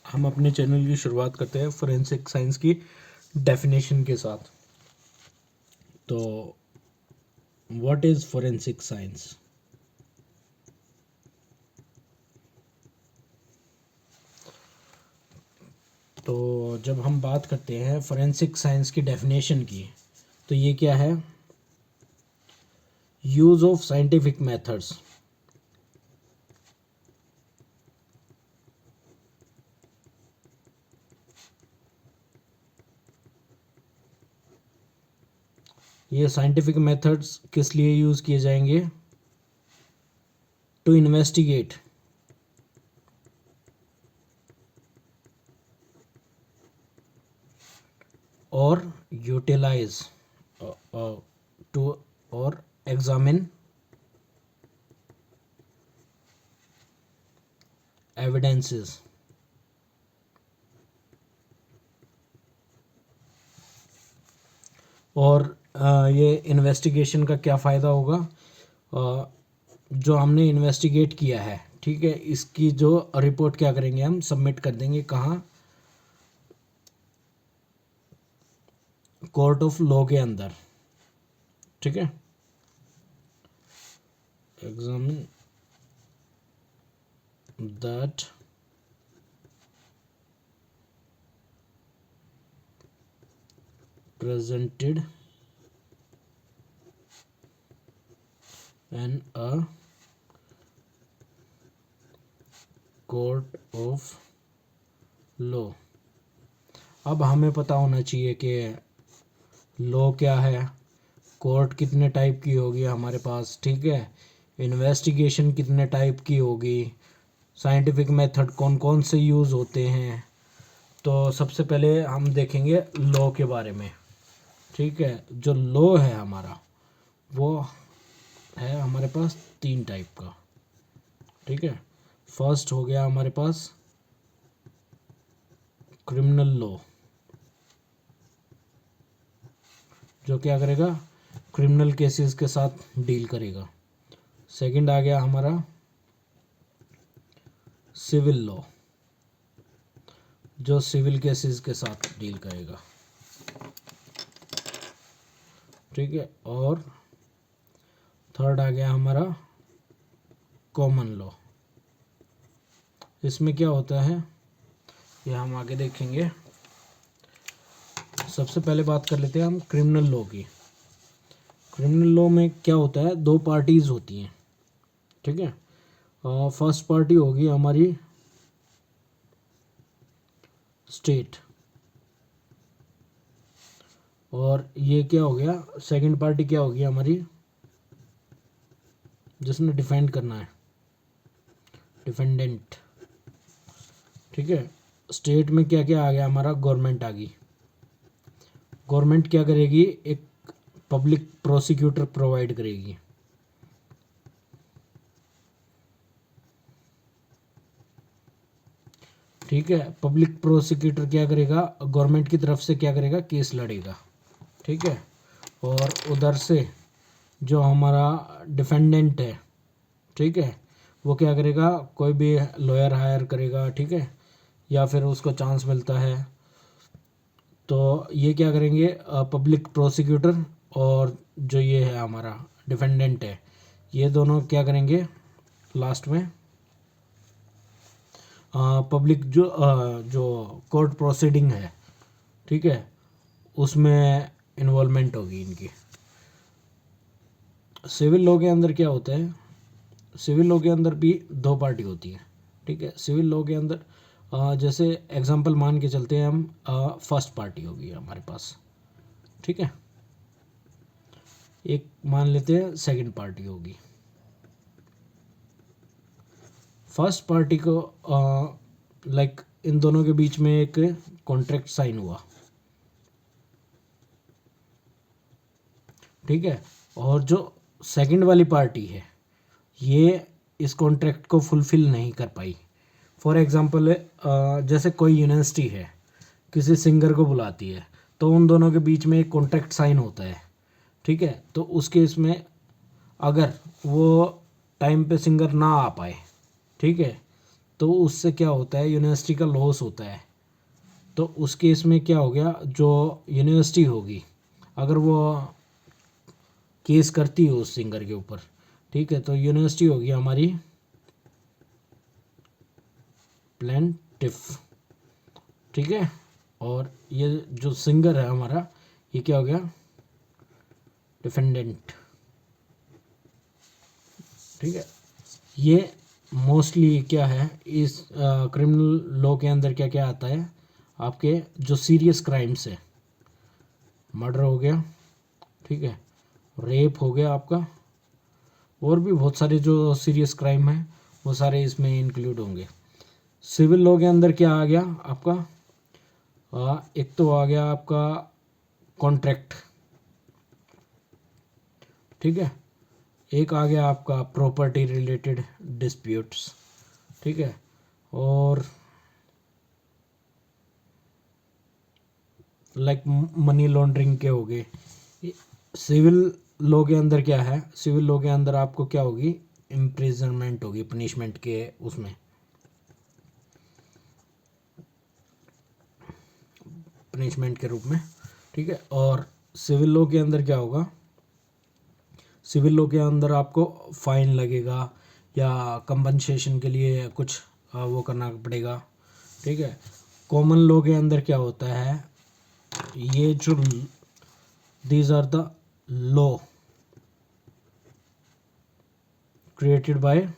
हम अपने चैनल की शुरुआत करते हैं फोरेंसिक साइंस की डेफिनेशन के साथ। तो व्हाट इज़ फोरेंसिक साइंस? तो जब हम बात करते हैं फोरेंसिक साइंस की डेफिनेशन की, तो ये क्या है? यूज़ ऑफ साइंटिफिक मेथड्स ये साइंटिफिक मेथड्स किस लिए यूज़ किए जाएंगे? टू इन्वेस्टिगेट और यूटिलाइज टू और एग्जामिन एविडेंसेस और ये इन्वेस्टिगेशन का क्या फ़ायदा होगा? जो हमने इन्वेस्टिगेट किया है, ठीक है, इसकी जो रिपोर्ट क्या करेंगे, हम सबमिट कर देंगे कहाँ? कोर्ट ऑफ लॉ के अंदर, ठीक है। Examine that presented in a court of law। अब हमें पता होना चाहिए कि लॉ क्या है, कोर्ट कितने टाइप की होगी हमारे पास, ठीक है, इन्वेस्टिगेशन कितने टाइप की होगी, साइंटिफिक मेथड कौन कौन से यूज़ होते हैं। तो सबसे पहले हम देखेंगे लॉ के बारे में, ठीक है। जो लॉ है हमारा, वो है हमारे पास 3 टाइप का, ठीक है। फर्स्ट हो गया हमारे पास क्रिमिनल लॉ, जो क्या करेगा, क्रिमिनल केसेस के साथ डील करेगा। सेकंड आ गया हमारा सिविल लॉ, जो सिविल केसेस के साथ डील करेगा, ठीक है। और थर्ड आ गया हमारा कॉमन लॉ। इसमें क्या होता है ये हम आगे देखेंगे। सबसे पहले बात कर लेते हैं हम क्रिमिनल लॉ की। क्रिमिनल लॉ में क्या होता है, 2 पार्टीज़ होती हैं, ठीक है। फर्स्ट पार्टी होगी हमारी स्टेट, और ये क्या हो गया, सेकंड पार्टी क्या होगी हमारी, जिसने डिफेंड करना है, डिफेंडेंट, ठीक है। स्टेट में क्या क्या आ गया हमारा, गवर्नमेंट आ गई। गवर्नमेंट क्या करेगी, एक पब्लिक प्रोसिक्यूटर प्रोवाइड करेगी, ठीक है। पब्लिक प्रोसिक्यूटर क्या करेगा, गवर्नमेंट की तरफ से क्या करेगा, केस लड़ेगा, ठीक है। और उधर से जो हमारा डिफेंडेंट है, ठीक है, वो क्या करेगा, कोई भी लॉयर हायर करेगा, ठीक है, या फिर उसको चांस मिलता है तो ये क्या करेंगे, पब्लिक प्रोसिक्यूटर और जो ये है हमारा डिफेंडेंट है, ये दोनों क्या करेंगे लास्ट में, पब्लिक जो कोर्ट प्रोसीडिंग है, ठीक है, उसमें इन्वॉल्वमेंट होगी इनकी। सिविल लॉ के अंदर क्या होता है, सिविल लॉ के अंदर भी 2 पार्टी होती है, ठीक है। सिविल लॉ के अंदर जैसे एग्जांपल मान के चलते हैं हम, फर्स्ट पार्टी होगी हमारे पास, ठीक है। एक मान लेते हैं सेकंड पार्टी होगी। फर्स्ट पार्टी को लाइक इन दोनों के बीच में एक कॉन्ट्रैक्ट साइन हुआ, ठीक है। और जो सेकंड वाली पार्टी है, ये इस कॉन्ट्रैक्ट को फुलफिल नहीं कर पाई। फॉर एग्जांपल जैसे कोई यूनिवर्सिटी है, किसी सिंगर को बुलाती है, तो उन दोनों के बीच में एक कॉन्ट्रैक्ट साइन होता है, ठीक है। तो उस केस में अगर वो टाइम पे सिंगर ना आ पाए, ठीक है, तो उससे क्या होता है, यूनिवर्सिटी का लॉस होता है। तो उस केस में क्या हो गया, जो यूनिवर्सिटी होगी अगर वो केस करती है उस सिंगर के ऊपर, ठीक है, तो यूनिवर्सिटी होगी हमारी प्लेंटिफ, ठीक है। और ये जो सिंगर है हमारा, ये क्या हो गया, डिफेंडेंट, ठीक है। ये मोस्टली क्या है, इस क्रिमिनल लॉ के अंदर क्या क्या आता है, आपके जो सीरियस क्राइम्स है, मर्डर हो गया, ठीक है, रेप हो गया आपका, और भी बहुत सारे जो सीरियस क्राइम है वो सारे इसमें इंक्लूड होंगे। सिविल लॉ के अंदर क्या आ गया आपका, एक तो आ गया आपका कॉन्ट्रैक्ट, ठीक है, एक आ गया आपका प्रॉपर्टी रिलेटेड डिस्प्यूट्स, ठीक है, और लाइक मनी लॉन्ड्रिंग के हो गए। सिविल लॉ के अंदर क्या है, सिविल लॉ के अंदर आपको क्या होगी, इम्प्रिजनमेंट होगी, पनिशमेंट के उसमें, पनिशमेंट के रूप में, ठीक है। और सिविल लॉ के अंदर क्या होगा, सिविल लॉ के अंदर आपको फाइन लगेगा या कंपनसेशन के लिए कुछ वो करना पड़ेगा, ठीक है। कॉमन लॉ के अंदर क्या होता है, ये जो these are the law created by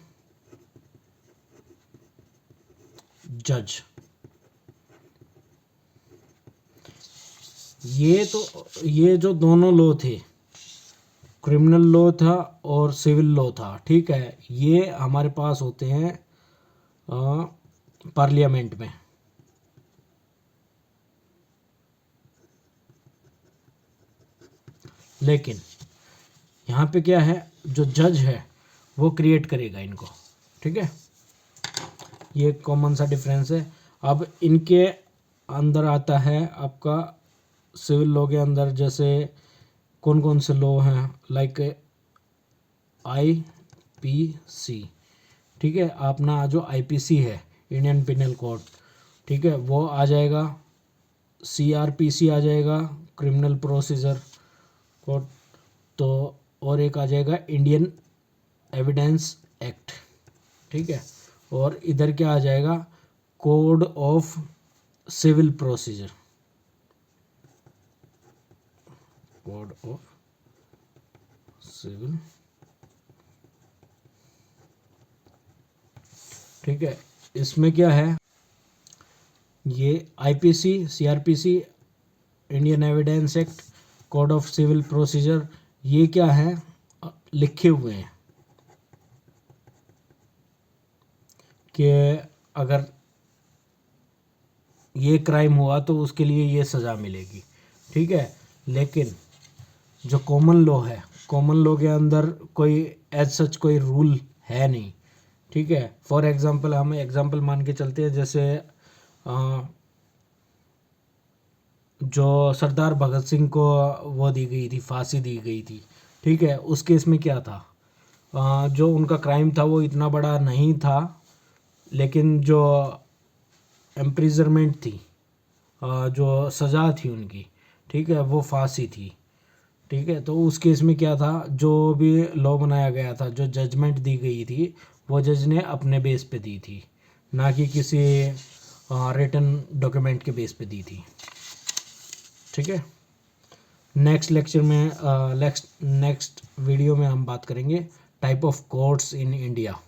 जज। ये जो दोनों लॉ थे, क्रिमिनल लॉ था और सिविल लॉ था, ठीक है, ये हमारे पास होते हैं पार्लियामेंट में, लेकिन यहाँ पे क्या है, जो जज है वो क्रिएट करेगा इनको, ठीक है। ये कॉमन सा डिफरेंस है। अब इनके अंदर आता है आपका सिविल लॉ के अंदर, जैसे कौन कौन से लॉ हैं, लाइक आईपीसी, ठीक है, अपना जो आईपीसी है, इंडियन पिनल कोड, ठीक है, वो आ जाएगा, सीआरपीसी आ जाएगा, क्रिमिनल प्रोसीजर कोड, तो और एक आ जाएगा इंडियन एविडेंस एक्ट, ठीक है, और इधर क्या आ जाएगा, code of civil procedure, code of civil, ठीक है। इसमें क्या है, ये IPC, CrPC, Indian Evidence Act, code of civil procedure, ये क्या है, लिखे हुए हैं कि अगर ये क्राइम हुआ तो उसके लिए ये सज़ा मिलेगी, ठीक है। लेकिन जो कॉमन लॉ है, कॉमन लॉ के अंदर कोई एज सच कोई रूल है नहीं, ठीक है। फॉर एग्जांपल हम एग्जांपल मान के चलते हैं, जैसे जो सरदार भगत सिंह को वो दी गई थी, फांसी दी गई थी, ठीक है, उस केस में क्या था, जो उनका क्राइम था वो इतना बड़ा नहीं था, लेकिन जो एम्प्रिजनमेंट थी, जो सज़ा थी उनकी, ठीक है, वो फांसी थी, ठीक है। तो उस केस में क्या था, जो भी लॉ बनाया गया था, जो जजमेंट दी गई थी, वो जज ने अपने बेस पे दी थी, ना कि किसी रिटन डॉक्यूमेंट के बेस पे दी थी, ठीक है। नेक्स्ट लेक्चर में नेक्स्ट वीडियो में हम बात करेंगे type of courts in India.